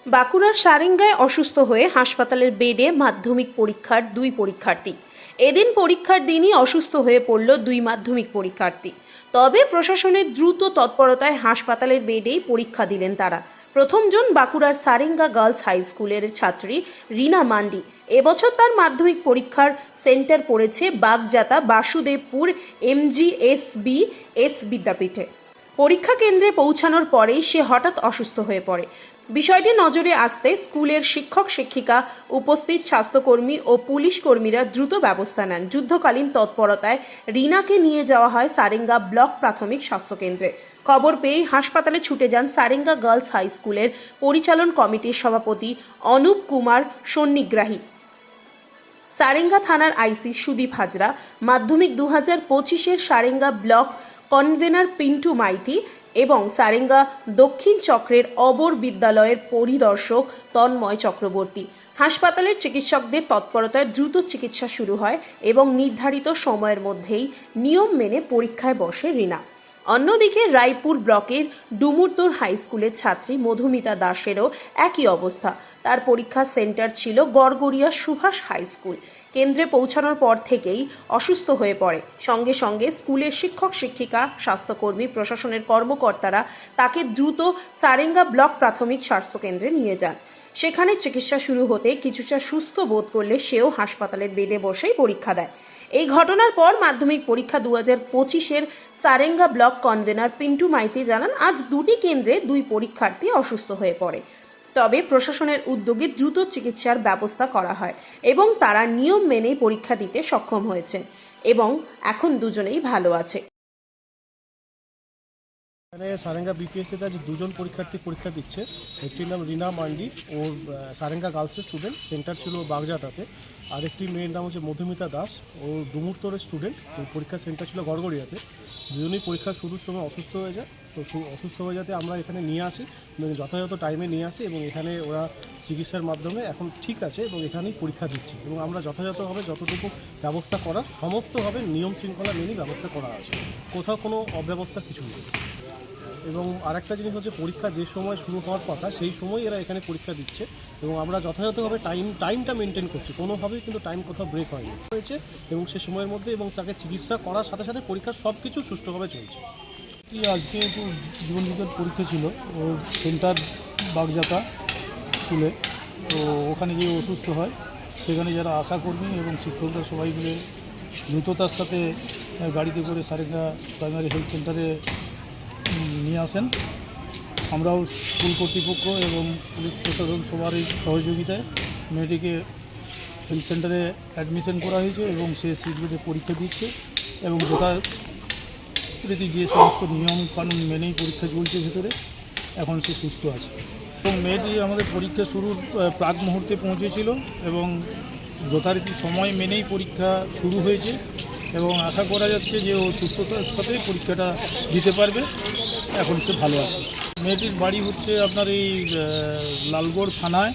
বাঁকুড়ার সারেঙ্গায় অসুস্থ হয়ে হাসপাতালের বেডে মাধ্যমিক পরীক্ষার দুই পরীক্ষার্থী। এদিন পরীক্ষার দিনই অসুস্থ হয়ে পড়ল দুই মাধ্যমিক পরীক্ষার্থী। তবে প্রশাসনের দ্রুত তৎপরতায় হাসপাতালের বেডেই পরীক্ষা দিলেন তারা। প্রথমজন বাঁকুড়ার সারেঙ্গা গার্লস হাই স্কুলের ছাত্রী রিনা মান্ডি। এবছর তার মাধ্যমিক পরীক্ষার সেন্টার পড়েছে বাগজাতা বাসুদেবপুর MGSBS বিদ্যাপীঠে। পরীক্ষা কেন্দ্রে পৌঁছানোর পরেই সে হঠাৎ অসুস্থ হয়ে পড়ে। বিষয়টি নজরে আসতে স্কুলের শিক্ষক শিক্ষিকা, উপস্থিত স্বাস্থ্যকর্মী ও পুলিশ কর্মীরা দ্রুত ব্যবস্থা নেন। যুদ্ধকালীন তৎপরতায় রিনাকে নিয়ে যাওয়া হয় সারেঙ্গা ব্লক প্রাথমিক স্বাস্থ্যকেন্দ্রে। খবর পেয়েই হাসপাতালে ছুটে যান সারেঙ্গা গার্লস হাই স্কুলের পরিচালন কমিটির সভাপতি অনুপ কুমার সন্নিগ্রাহী, সারেঙ্গা থানার আইসি সুদীপ হাজরা, মাধ্যমিক 2025-এর সারেঙ্গা ব্লক কনভেনার পিন্টু মাইতি এবং সারেঙ্গা দক্ষিণ চক্রের অবর বিদ্যালয়ের পরিদর্শক তন্ময় চক্রবর্তী। হাসপাতালের চিকিৎসকদের তৎপরতায় দ্রুত চিকিৎসা শুরু হয় এবং নির্ধারিত সময়ের মধ্যেই নিয়ম মেনে পরীক্ষায় বসে রিনা। অন্যদিকে রায়পুর ব্লকের ডুমুরদোর হাই স্কুলের ছাত্রী মধুমিতা দাসেরও একই অবস্থা। তার পরীক্ষা সেন্টার ছিল গড়গড়িয়া সুভাষ হাই স্কুল। কেন্দ্রে পৌঁছানোর পর থেকেই অসুস্থ হয়ে পড়ে। সঙ্গে সঙ্গে স্কুলের শিক্ষক শিক্ষিকা, স্বাস্থ্যকর্মী, প্রশাসনের কর্মকর্তারা তাকে দ্রুত সারেঙ্গা ব্লক প্রাথমিক স্বাস্থ্যকেন্দ্রে নিয়ে যান। সেখানে চিকিৎসা শুরু হতে কিছুটা সুস্থ বোধ করলে সেও হাসপাতালের বেডে বসেই পরীক্ষা দেয়। এই ঘটনার পর মাধ্যমিক পরীক্ষা 2025-এর সারেঙ্গা ব্লক কনভেনার পিন্টু মাইতি জানান, আজ দুটি কেন্দ্রে দুই পরীক্ষার্থী অসুস্থ হয়ে পড়ে। তবে প্রশাসনের উদ্যোগে দ্রুত চিকিৎসার ব্যবস্থা করা হয় এবং তারা নিয়ম মেনেই পরীক্ষা দিতে সক্ষম হয়েছেন এবং এখন দুজনেই ভালো আছে। এখানে সারেঙ্গা বিপিএসসিতে আজ দুজন পরীক্ষার্থী পরীক্ষা দিচ্ছে। একটির নাম রিনা মান্ডি, ও সারেঙ্গা গার্লসের স্টুডেন্ট, সেন্টার ছিল বাগজাতাতে। আর একটি মেয়ের নাম হচ্ছে মধুমিতা দাস, ও ডুমুরতোরের স্টুডেন্ট, ওই পরীক্ষার সেন্টার ছিল গড়গড়িয়াতে। দুজনেই পরীক্ষা শুরুর সময় অসুস্থ হয়ে যায়। তো অসুস্থ হয়ে যাতে আমরা এখানে নিয়ে আসি, যথাযথ টাইমে নিয়ে আসি এবং এখানে ওরা চিকিৎসার মাধ্যমে এখন ঠিক আছে এবং এখানেই পরীক্ষা দিচ্ছে এবং আমরা যথাযথভাবে যতটুকু ব্যবস্থা করার সমস্তভাবে নিয়ম শৃঙ্খলা মেনেই ব্যবস্থা করা আছে। কোথাও কোনো অব্যবস্থা কিছু নেই। এবং আরেকটা জিনিস হচ্ছে, পরীক্ষা যে সময় শুরু হওয়ার কথা সেই সময় এরা এখানে পরীক্ষা দিচ্ছে এবং আমরা যথাযথভাবে টাইমটা মেনটেন করছি, কোনোভাবেই কিন্তু টাইম কোথাও ব্রেক হয়নি হয়েছে এবং সে সময়ের মধ্যে এবং তাকে চিকিৎসা করার সাথে সাথে পরীক্ষা সব কিছু সুষ্ঠুভাবে চলছে। আজকে একটু জীবন বিজ্ঞান পরীক্ষা ছিল, ও সেন্টার বাগজাতা স্কুলে। তো ওখানে গিয়ে অসুস্থ হয়। সেখানে যারা আশাকর্মী এবং শিক্ষকরা সবাই মিলে দ্রুততার সাথে গাড়িতে করে সারেঙ্গা প্রাইমারি হেলথ সেন্টারে নিয়ে আসেন। আমরাও স্কুল কর্তৃপক্ষ এবং পুলিশ প্রশাসন সবারই সহযোগিতায় মেয়েটিকে হেলথ সেন্টারে অ্যাডমিশন করা হয়েছে এবং সে শীঘ্রই পরীক্ষা দিচ্ছে এবং যথারীতি যে সমস্ত নিয়ম কানুন মেনেই পরীক্ষা চলছে ভেতরে, এখন সে সুস্থ আছে। এবং মেয়েটি আমাদের পরীক্ষা শুরুর প্রাক মুহূর্তে পৌঁছেছিল এবং যথারীতি সময় মেনেই পরীক্ষা শুরু হয়েছে এবং আশা করা যাচ্ছে যে ও সুস্থতার সাথেই পরীক্ষাটা দিতে পারবে। এখন সে ভালো আছে। মেয়েটির বাড়ি হচ্ছে আপনার এই লালগড় থানায়,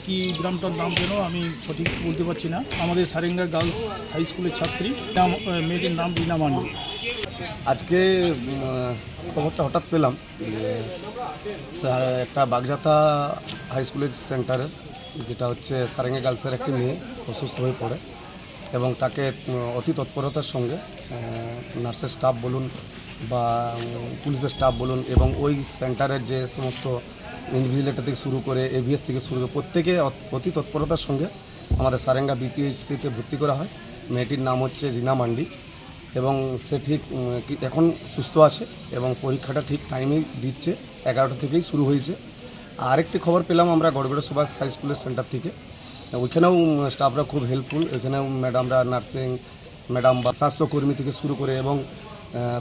কি গ্রামটার নাম যেন আমি সঠিক বলতে পারছি না। আমাদের সারেঙ্গা গার্লস হাই স্কুলের ছাত্রী, মেয়েটির নাম রিনা মান্ডি। আজকে খবরটা হঠাৎ পেলাম যে একটা বাগজাতা হাই স্কুলের সেন্টারের, যেটা হচ্ছে সারেঙ্গা গার্লসের একটি মেয়ে অসুস্থ হয়ে পড়ে এবং তাকে অতি তৎপরতার সঙ্গে নার্সের স্টাফ বলুন বা পুলিশের স্টাফ বলুন এবং ওই সেন্টারের যে সমস্ত ইনভিজিলেটর থেকে শুরু করে এভিএস থেকে শুরু করে প্রত্যেকে অতি তৎপরতার সঙ্গে আমাদের সারেঙ্গা বিপিএসসিতে ভর্তি করা হয়। মেয়েটির নাম হচ্ছে রিনা মান্ডি এবং সে ঠিক এখন সুস্থ আছে এবং পরীক্ষাটা ঠিক টাইমেই দিচ্ছে। 11টা থেকেই শুরু হয়েছে। আরেকটি খবর পেলাম আমরা গড়গড়িয়া সুভাষ হাই স্কুলের সেন্টার থেকে, ওইখানেও স্টাফরা খুব হেল্পফুল। ওইখানেও ম্যাডামরা, নার্সিং ম্যাডাম বা স্বাস্থ্যকর্মী থেকে শুরু করে এবং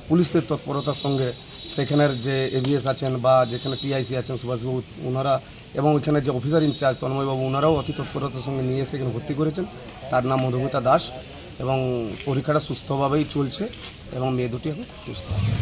পুলিশের তৎপরতার সঙ্গে সেখানের যে এভিএস আছেন বা যেখানে টিআইসি আছেন সুভাষবাবু, ওনারা এবং ওইখানে যে অফিসার ইনচার্জ তন্ময়বাবু, ওনারাও অতি তৎপরতার সঙ্গে নিয়ে এসে এখানে ভর্তি করেছেন। তার নাম মধুমিতা দাস এবং পরীক্ষাটা সুস্থভাবেই চলছে এবং মেয়ে দুটি এখন সুস্থ আছে।